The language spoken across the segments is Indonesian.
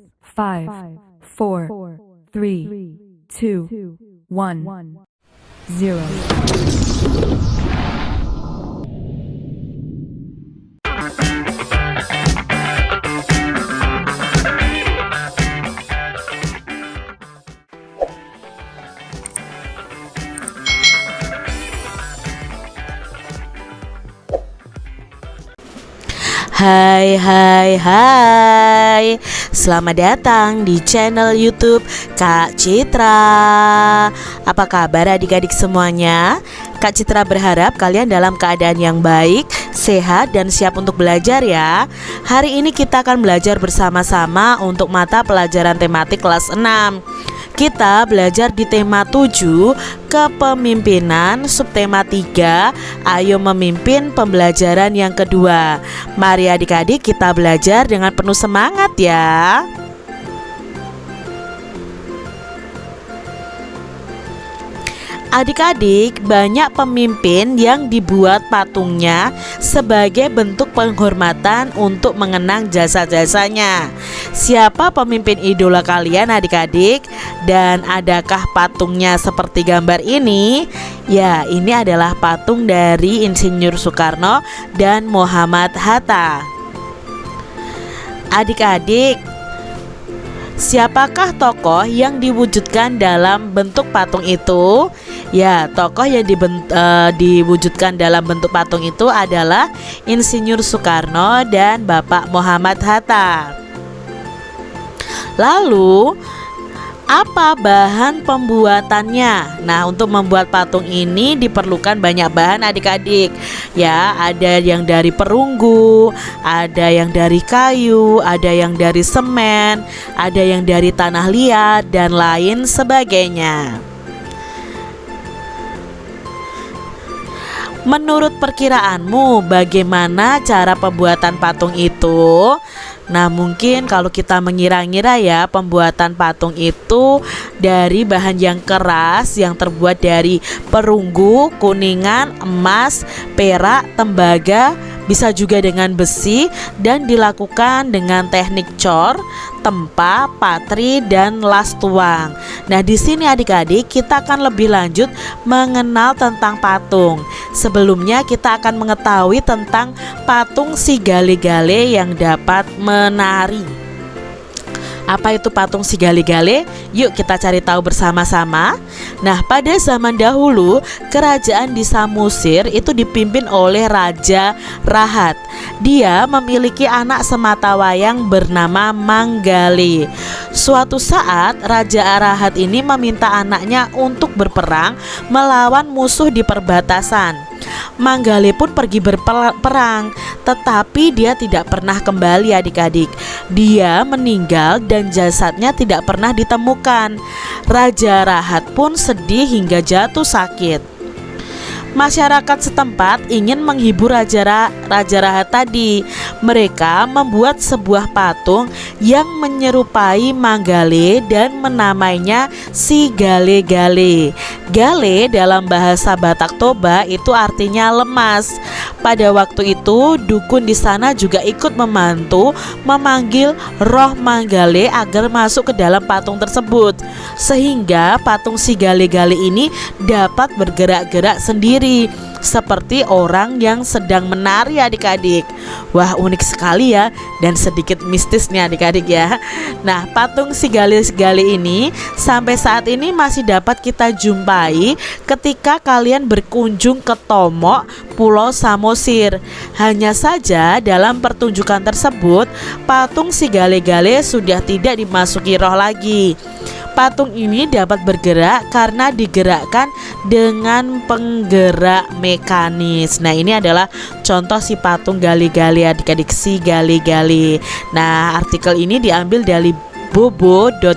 5, 4, 3, 2, 1, 0. Hai, selamat datang di channel YouTube Kak Citra. Apa kabar adik-adik semuanya? Kak Citra berharap kalian dalam keadaan yang baik, sehat, dan siap untuk belajar ya. Hari ini kita akan belajar bersama-sama untuk mata pelajaran tematik kelas 6. Kita belajar di tema 7, kepemimpinan, subtema 3, ayo memimpin pembelajaran yang kedua. Mari adik-adik kita belajar dengan penuh semangat ya. Adik-adik, banyak pemimpin yang dibuat patungnya sebagai bentuk penghormatan untuk mengenang jasa-jasanya. Siapa pemimpin idola kalian adik-adik? Dan adakah patungnya seperti gambar ini? Ya, ini adalah patung dari Insinyur Soekarno dan Muhammad Hatta. Adik-adik, siapakah tokoh yang diwujudkan dalam bentuk patung itu? Ya, tokoh yang diwujudkan dalam bentuk patung itu adalah Insinyur Soekarno dan Bapak Muhammad Hatta. Lalu, apa bahan pembuatannya? Nah, untuk membuat patung ini diperlukan banyak bahan adik-adik. Ya, ada yang dari perunggu, ada yang dari kayu, ada yang dari semen, ada yang dari tanah liat, dan lain sebagainya. Menurut perkiraanmu, bagaimana cara pembuatan patung itu? Nah, mungkin kalau kita mengira-ngira ya, pembuatan patung itu dari bahan yang keras yang terbuat dari perunggu, kuningan, emas, perak, tembaga, bisa juga dengan besi, dan dilakukan dengan teknik cor, tempa, patri, dan las tuang. Nah, di sini adik-adik kita akan lebih lanjut mengenal tentang patung. Sebelumnya kita akan mengetahui tentang patung si gale-gale yang dapat menari. Apa itu patung si gale-gale? Yuk kita cari tahu bersama-sama. Nah, pada zaman dahulu kerajaan di Samosir itu dipimpin oleh Raja Rahat. Dia memiliki anak sematawayang bernama Manggale. Suatu saat Raja Rahat ini meminta anaknya untuk berperang melawan musuh di perbatasan. Manggale pun pergi berperang, tetapi dia tidak pernah kembali adik-adik. Dia meninggal dan jasadnya tidak pernah ditemukan. Raja Rahat pun sedih hingga jatuh sakit. Masyarakat setempat ingin menghibur Raja Rahat tadi. Mereka membuat sebuah patung yang menyerupai Manggale dan menamainya si gale-gale. Gale dalam bahasa Batak Toba itu artinya lemas. Pada waktu itu dukun di sana juga ikut membantu memanggil roh Manggale agar masuk ke dalam patung tersebut, sehingga patung si gale-gale ini dapat bergerak-gerak sendiri seperti orang yang sedang menari adik-adik. Wah, unik sekali ya, dan sedikit mistis nih adik-adik ya. Nah, patung si gale-gale ini sampai saat ini masih dapat kita jumpai ketika kalian berkunjung ke Tomok, Pulau Samosir. Hanya saja dalam pertunjukan tersebut patung si gale-gale sudah tidak dimasuki roh lagi. Patung ini dapat bergerak karena digerakkan dengan penggerak mekanis. Nah, ini adalah contoh si patung gale-gale adik-adik, si gale-gale. Nah, artikel ini diambil dari bobo.grid.id.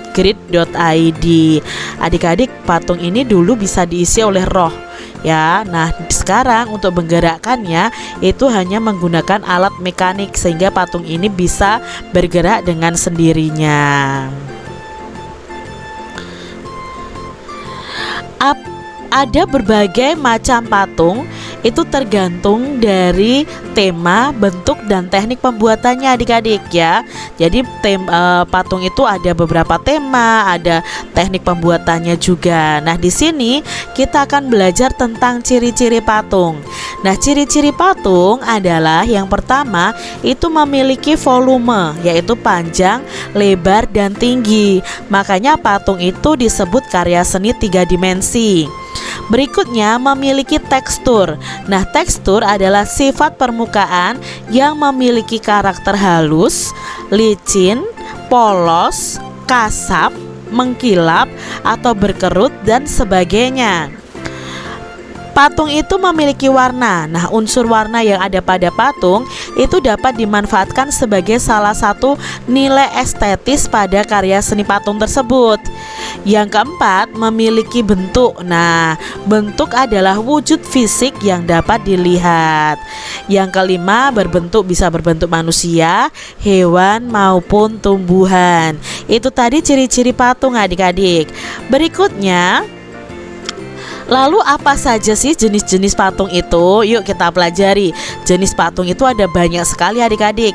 Adik-adik, patung ini dulu bisa diisi oleh roh ya. Nah, sekarang untuk menggerakkannya itu hanya menggunakan alat mekanik sehingga patung ini bisa bergerak dengan sendirinya. Ada berbagai macam patung Itu tergantung dari tema, bentuk, dan teknik pembuatannya adik-adik ya. Jadi patung itu ada beberapa tema, ada teknik pembuatannya juga. Nah, di sini kita akan belajar tentang ciri-ciri patung. Nah, ciri-ciri patung adalah yang pertama itu memiliki volume, yaitu panjang, lebar, dan tinggi. Makanya patung itu disebut karya seni 3 dimensi. Berikutnya memiliki tekstur. Nah, tekstur adalah sifat permukaan yang memiliki karakter halus, licin, polos, kasar, mengkilap, atau berkerut, dan sebagainya. Patung itu memiliki warna. Nah, unsur warna yang ada pada patung itu dapat dimanfaatkan sebagai salah satu nilai estetis pada karya seni patung tersebut. Yang keempat, memiliki bentuk. Nah, bentuk adalah wujud fisik yang dapat dilihat. Yang kelima, bisa berbentuk manusia, hewan, maupun tumbuhan. Itu tadi ciri-ciri patung adik-adik. Berikutnya, lalu apa saja sih jenis-jenis patung itu? Yuk kita pelajari. Jenis patung itu ada banyak sekali adik-adik.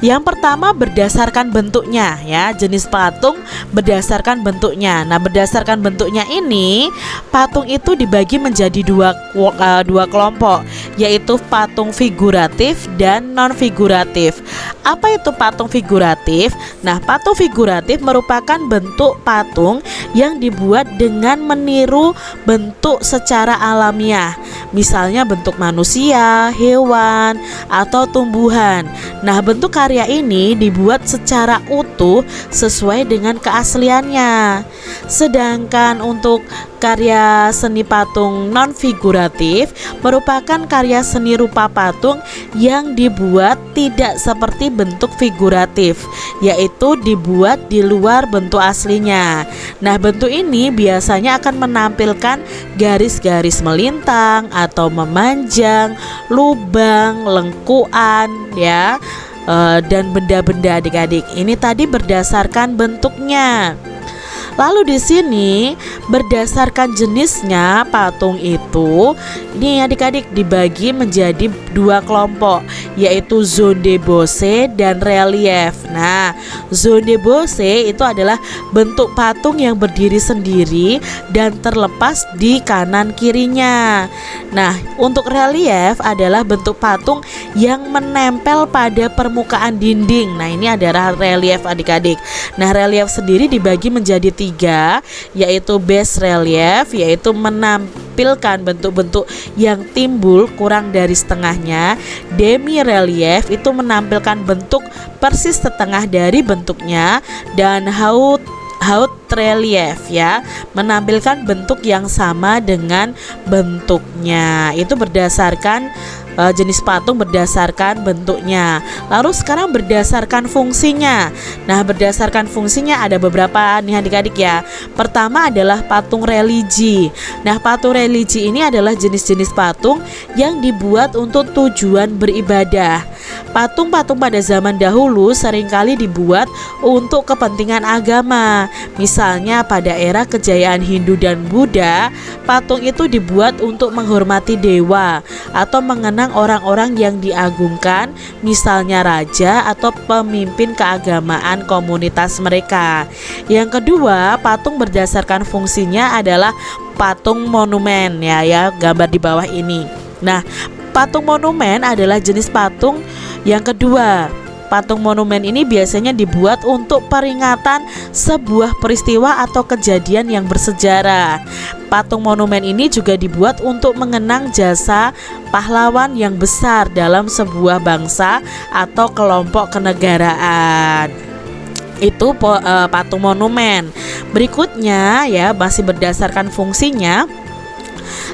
Yang pertama berdasarkan bentuknya ya. Jenis patung berdasarkan bentuknya. Nah, berdasarkan bentuknya ini patung itu dibagi menjadi dua kelompok, yaitu patung figuratif dan non figuratif. Apa itu patung figuratif? Nah, patung figuratif merupakan bentuk patung yang dibuat dengan meniru bentuk secara alamiah, misalnya bentuk manusia, hewan, atau tumbuhan. Nah, bentuk karya ini dibuat secara utuh sesuai dengan keasliannya. Sedangkan untuk karya seni patung non figuratif merupakan karya seni rupa patung yang dibuat tidak seperti bentuk figuratif, yaitu dibuat di luar bentuk aslinya. Nah, bentuk ini biasanya akan menampilkan garis-garis melintang atau memanjang, lubang, lengkuan ya, dan benda-benda adik-adik. Ini tadi berdasarkan bentuknya. Lalu di sini berdasarkan jenisnya patung itu, ini adik-adik dibagi menjadi dua kelompok, yaitu zone de Bose dan relief. Nah, zone de Bose itu adalah bentuk patung yang berdiri sendiri dan terlepas di kanan kirinya. Nah, untuk relief adalah bentuk patung yang menempel pada permukaan dinding. Nah, ini adalah relief adik-adik. Nah, relief sendiri dibagi menjadi tiga, yaitu base relief, yaitu menampilkan bentuk-bentuk yang timbul kurang dari setengahnya. Demi relief itu menampilkan bentuk persis setengah dari bentuknya, dan haute relief ya, menampilkan bentuk yang sama dengan bentuknya. Itu berdasarkan jenis patung berdasarkan bentuknya. Lalu sekarang berdasarkan fungsinya. Nah, berdasarkan fungsinya ada beberapa nih adik-adik ya. Pertama adalah patung religi. Nah, patung religi ini adalah jenis-jenis patung yang dibuat untuk tujuan beribadah. Patung-patung pada zaman dahulu seringkali dibuat untuk kepentingan agama. Misalnya pada era kejayaan Hindu dan Buddha, patung itu dibuat untuk menghormati dewa atau mengenang orang-orang yang diagungkan, misalnya raja atau pemimpin keagamaan komunitas mereka. Yang kedua, patung berdasarkan fungsinya adalah patung monumen ya, gambar di bawah ini. Nah, patung monumen adalah jenis patung yang kedua. Patung monumen ini biasanya dibuat untuk peringatan sebuah peristiwa atau kejadian yang bersejarah. Patung monumen ini juga dibuat untuk mengenang jasa pahlawan yang besar dalam sebuah bangsa atau kelompok kenegaraan. Itu patung monumen. Berikutnya ya, masih berdasarkan fungsinya,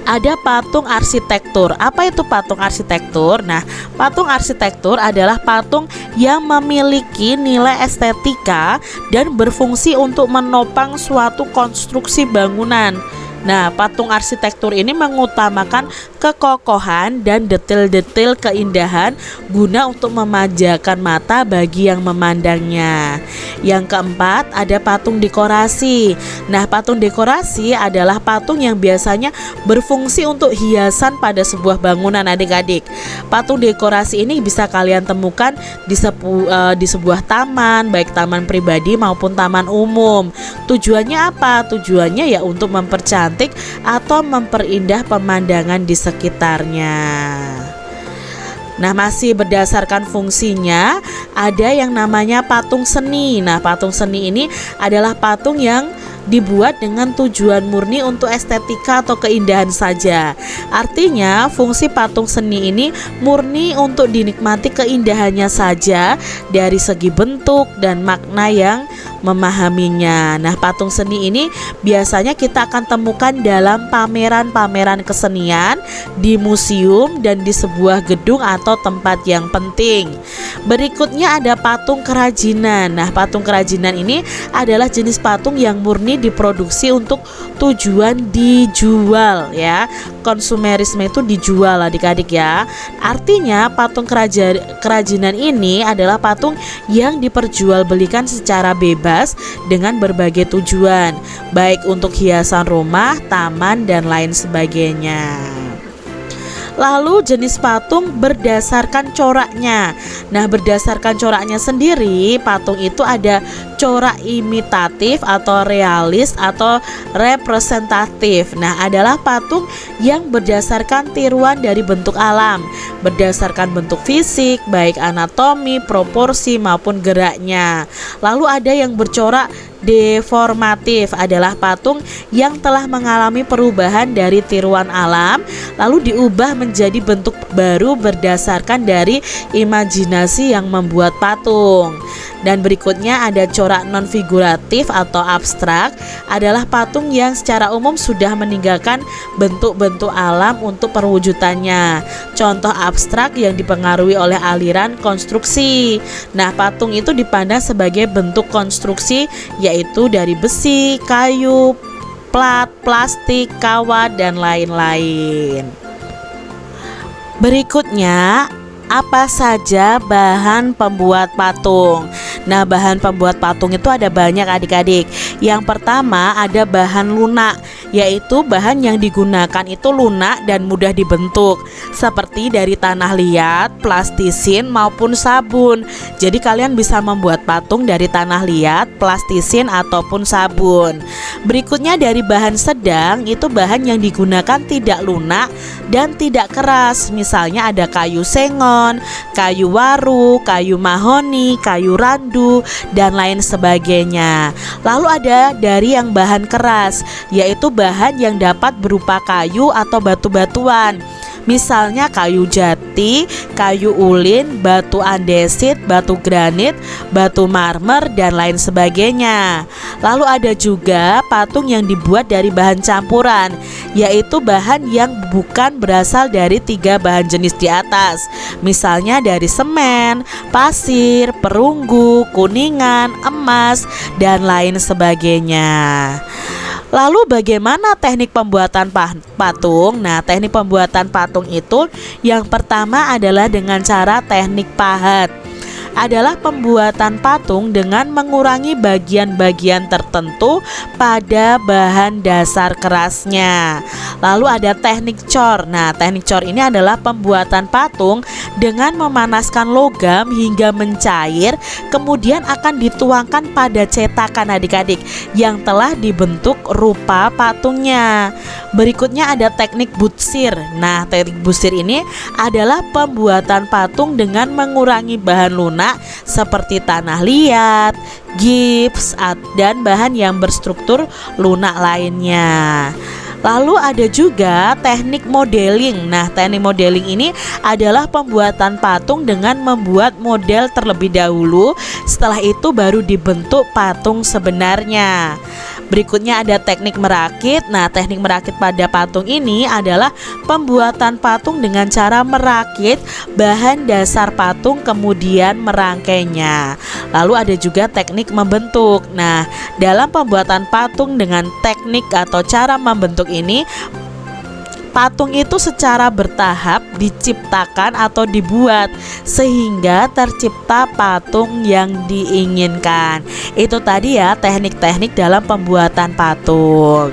ada patung arsitektur. Apa itu patung arsitektur? Nah, patung arsitektur adalah patung yang memiliki nilai estetika dan berfungsi untuk menopang suatu konstruksi bangunan. Nah, patung arsitektur ini mengutamakan kekokohan dan detail-detail keindahan guna untuk memanjakan mata bagi yang memandangnya. Yang keempat, ada patung dekorasi. Nah, patung dekorasi adalah patung yang biasanya berfungsi untuk hiasan pada sebuah bangunan adik-adik. Patung dekorasi ini bisa kalian temukan di sebuah taman, baik taman pribadi maupun taman umum. Tujuannya apa? Tujuannya ya untuk mempercantik atau memperindah pemandangan di sekitarnya. Nah, masih berdasarkan fungsinya, ada yang namanya patung seni. Nah, patung seni ini adalah patung yang dibuat dengan tujuan murni untuk estetika atau keindahan saja. Artinya, fungsi patung seni ini murni untuk dinikmati keindahannya saja dari segi bentuk dan makna yang memahaminya. Nah, patung seni ini biasanya kita akan temukan dalam pameran-pameran kesenian, di museum, dan di sebuah gedung atau tempat yang penting. Berikutnya ada patung kerajinan. Nah, patung kerajinan ini adalah jenis patung yang murni diproduksi untuk tujuan dijual ya. Konsumerisme itu dijual adik-adik ya. Artinya patung kerajinan ini adalah patung yang diperjualbelikan secara bebas dengan berbagai tujuan, baik untuk hiasan rumah, taman, dan lain sebagainya. Lalu jenis patung berdasarkan coraknya. Nah, berdasarkan coraknya sendiri, patung itu ada corak imitatif atau realis atau representatif. Nah, adalah patung yang berdasarkan tiruan dari bentuk alam, berdasarkan bentuk fisik, baik anatomi, proporsi maupun geraknya. Lalu ada yang bercorak deformatif, adalah patung yang telah mengalami perubahan dari tiruan alam lalu diubah menjadi bentuk baru berdasarkan dari imajinasi yang membuat patung. Dan berikutnya ada corak non figuratif atau abstrak, adalah patung yang secara umum sudah meninggalkan bentuk-bentuk alam untuk perwujudannya. Contoh abstrak yang dipengaruhi oleh aliran konstruksi. Nah, patung itu dipandang sebagai bentuk konstruksi, yaitu dari besi, kayu, plat, plastik, kawat, dan lain-lain. Berikutnya, apa saja bahan pembuat patung? Nah, bahan pembuat patung itu ada banyak adik-adik. Yang pertama ada bahan lunak, yaitu bahan yang digunakan itu lunak dan mudah dibentuk, seperti dari tanah liat, plastisin maupun sabun. Jadi kalian bisa membuat patung dari tanah liat, plastisin ataupun sabun. Berikutnya dari bahan sedang, itu bahan yang digunakan tidak lunak dan tidak keras. Misalnya ada kayu sengon, kayu waru, kayu mahoni, kayu randu, dan lain sebagainya. Lalu ada dari yang bahan keras, yaitu bahan yang dapat berupa kayu atau batu-batuan. Misalnya kayu jati, kayu ulin, batu andesit, batu granit, batu marmer, dan lain sebagainya. Lalu ada juga patung yang dibuat dari bahan campuran, yaitu bahan yang bukan berasal dari 3 bahan jenis di atas. Misalnya dari semen, pasir, perunggu, kuningan, emas, dan lain sebagainya. Lalu bagaimana teknik pembuatan patung? Nah, teknik pembuatan patung itu yang pertama adalah dengan cara teknik pahat. Adalah pembuatan patung dengan mengurangi bagian-bagian tertentu pada bahan dasar kerasnya. Lalu ada teknik cor. Nah, teknik cor ini adalah pembuatan patung dengan memanaskan logam hingga mencair, kemudian akan dituangkan pada cetakan adik-adik yang telah dibentuk rupa patungnya. Berikutnya ada teknik butsir. Nah, teknik butsir ini adalah pembuatan patung dengan mengurangi bahan lunak seperti tanah liat, gips, dan bahan yang berstruktur lunak lainnya. Lalu ada juga teknik modeling. Nah, teknik modeling ini adalah pembuatan patung dengan membuat model terlebih dahulu, setelah itu baru dibentuk patung sebenarnya. Berikutnya ada teknik merakit. Nah, teknik merakit pada patung ini adalah pembuatan patung dengan cara merakit bahan dasar patung kemudian merangkainya. Lalu ada juga teknik membentuk. Nah, dalam pembuatan patung dengan teknik atau cara membentuk ini, patung itu secara bertahap diciptakan atau dibuat sehingga tercipta patung yang diinginkan. Itu tadi ya teknik-teknik dalam pembuatan patung.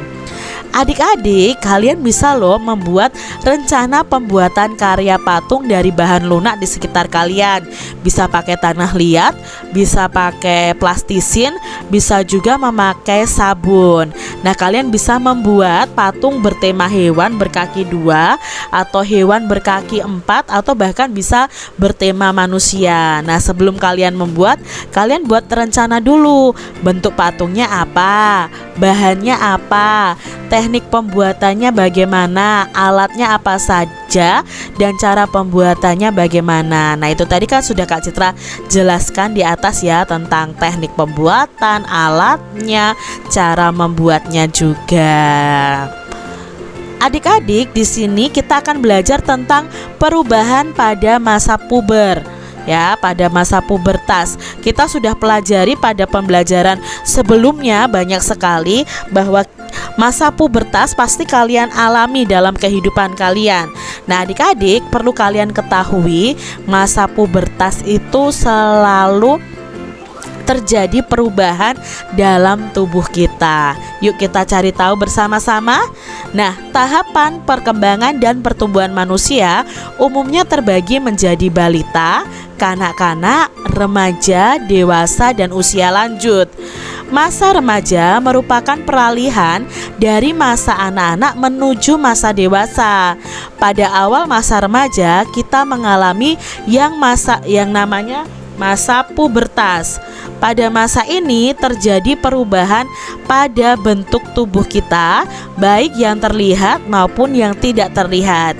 Adik-adik, kalian bisa loh membuat rencana pembuatan karya patung dari bahan lunak di sekitar kalian. Bisa pakai tanah liat, bisa pakai plastisin, bisa juga memakai sabun. Nah, kalian bisa membuat patung bertema hewan berkaki 2 atau hewan berkaki 4 atau bahkan bisa bertema manusia. Nah, sebelum kalian membuat, kalian buat rencana dulu. Bentuk patungnya apa? Bahannya apa? Teknik pembuatannya bagaimana, alatnya apa saja, dan cara pembuatannya bagaimana. Nah, itu tadi kan sudah Kak Citra jelaskan di atas ya, tentang teknik pembuatan, alatnya, cara membuatnya juga. Adik-adik, di sini kita akan belajar tentang perubahan pada masa puber. Ya, pada masa pubertas kita sudah pelajari pada pembelajaran sebelumnya banyak sekali bahwa masa pubertas pasti kalian alami dalam kehidupan kalian. Nah, adik-adik, perlu kalian ketahui masa pubertas itu selalu terjadi perubahan dalam tubuh kita. Yuk kita cari tahu bersama-sama. Nah, tahapan perkembangan dan pertumbuhan manusia umumnya terbagi menjadi balita, kanak-kanak, remaja, dewasa, dan usia lanjut. Masa remaja merupakan peralihan dari masa anak-anak menuju masa dewasa. Pada awal masa remaja, kita mengalami yang namanya masa pubertas. Pada masa ini terjadi perubahan pada bentuk tubuh kita, baik yang terlihat maupun yang tidak terlihat.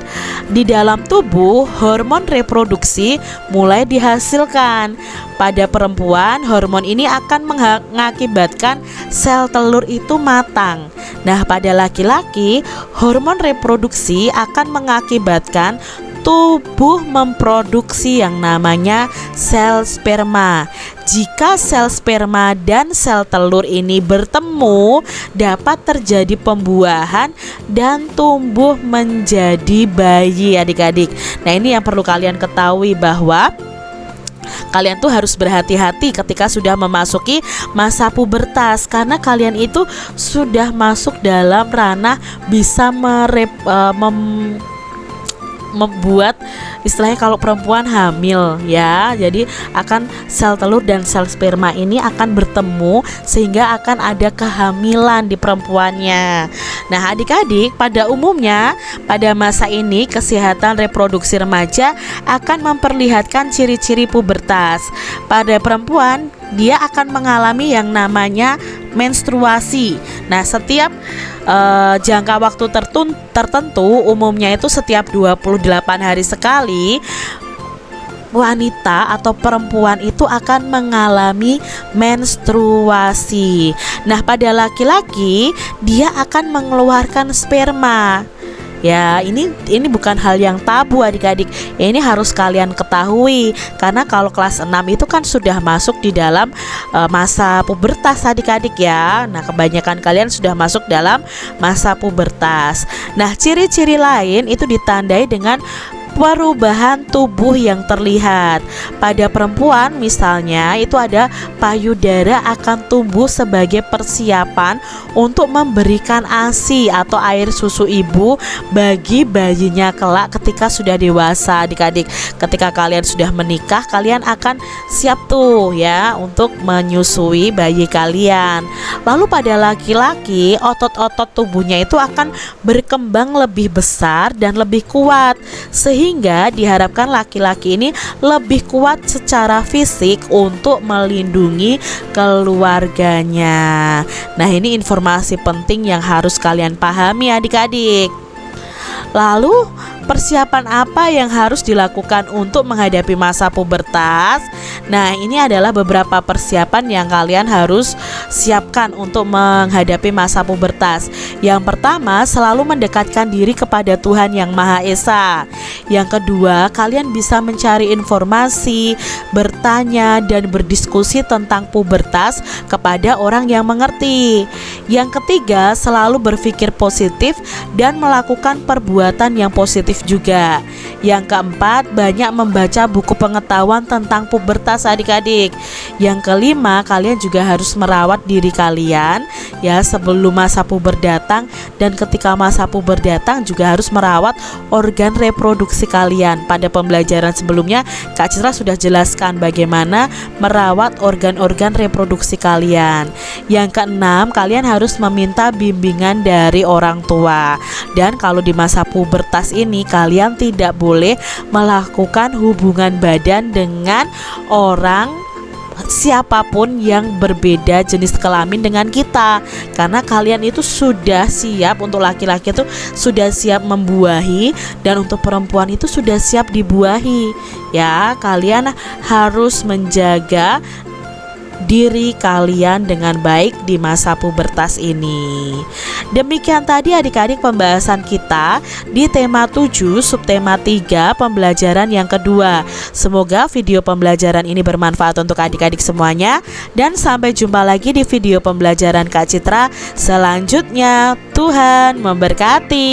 Di dalam tubuh, hormon reproduksi mulai dihasilkan. Pada perempuan, hormon ini akan mengakibatkan sel telur itu matang. Nah, pada laki-laki, hormon reproduksi akan mengakibatkan tubuh memproduksi yang namanya sel sperma. Jika sel sperma dan sel telur ini bertemu, dapat terjadi pembuahan dan tumbuh menjadi bayi, adik-adik. Nah, ini yang perlu kalian ketahui, bahwa kalian tuh harus berhati-hati ketika sudah memasuki masa pubertas, karena kalian itu sudah masuk dalam ranah bisa membuat istilahnya kalau perempuan hamil ya. Jadi akan sel telur dan sel sperma ini akan bertemu sehingga akan ada kehamilan di perempuannya. Nah, adik-adik, pada umumnya pada masa ini kesehatan reproduksi remaja akan memperlihatkan ciri-ciri pubertas. Pada perempuan, dia akan mengalami yang namanya menstruasi. Nah, setiap jangka waktu tertentu, umumnya itu setiap 28 hari sekali, wanita atau perempuan itu akan mengalami menstruasi. Nah, pada laki-laki dia akan mengeluarkan sperma. Ya, ini bukan hal yang tabu, adik-adik. Ini harus kalian ketahui, karena kalau kelas 6 itu kan sudah masuk di dalam masa pubertas, adik-adik ya. Nah, kebanyakan kalian sudah masuk dalam masa pubertas. Nah, ciri-ciri lain itu ditandai dengan perubahan tubuh yang terlihat. Pada perempuan misalnya, itu ada payudara akan tumbuh sebagai persiapan untuk memberikan ASI atau air susu ibu bagi bayinya kelak ketika sudah dewasa. Adik-adik, ketika kalian sudah menikah, kalian akan siap tuh ya untuk menyusui bayi kalian. Lalu pada laki-laki, otot-otot tubuhnya itu akan berkembang lebih besar dan lebih kuat, sehingga diharapkan laki-laki ini lebih kuat secara fisik untuk melindungi keluarganya. Nah, ini informasi penting yang harus kalian pahami, adik-adik. Lalu, persiapan apa yang harus dilakukan untuk menghadapi masa pubertas? Nah, ini adalah beberapa persiapan yang kalian harus siapkan untuk menghadapi masa pubertas. Yang pertama, selalu mendekatkan diri kepada Tuhan Yang Maha Esa. Yang kedua, kalian bisa mencari informasi, bertanya, dan berdiskusi tentang pubertas kepada orang yang mengerti. Yang ketiga, selalu berpikir positif dan melakukan perbuatan yang positif juga. Yang keempat, banyak membaca buku pengetahuan tentang pubertas adik-adik. Yang kelima, kalian juga harus merawat diri kalian ya sebelum masa puber datang, dan ketika masa puber datang juga harus merawat organ reproduksi kalian. Pada pembelajaran sebelumnya Kak Citra sudah jelaskan bagaimana merawat organ-organ reproduksi kalian. Yang keenam, kalian harus meminta bimbingan dari orang tua. Dan kalau di masa pubertas ini kalian tidak boleh melakukan hubungan badan dengan orang siapapun yang berbeda jenis kelamin dengan kita, karena kalian itu sudah siap, untuk laki-laki itu sudah siap membuahi, dan untuk perempuan itu sudah siap dibuahi ya. Kalian harus menjaga diri kalian dengan baik di masa pubertas ini. Demikian tadi adik-adik pembahasan kita di tema 7 subtema 3 pembelajaran yang kedua. Semoga video pembelajaran ini bermanfaat untuk adik-adik semuanya, dan sampai jumpa lagi di video pembelajaran Kak Citra selanjutnya. Tuhan memberkati.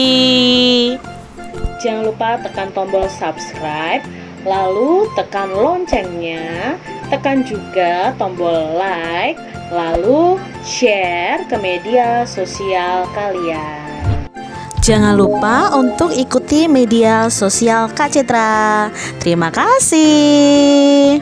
Jangan lupa tekan tombol subscribe, lalu tekan loncengnya, tekan juga tombol like, lalu share ke media sosial kalian. Jangan lupa untuk ikuti media sosial Kak Citra. Terima kasih.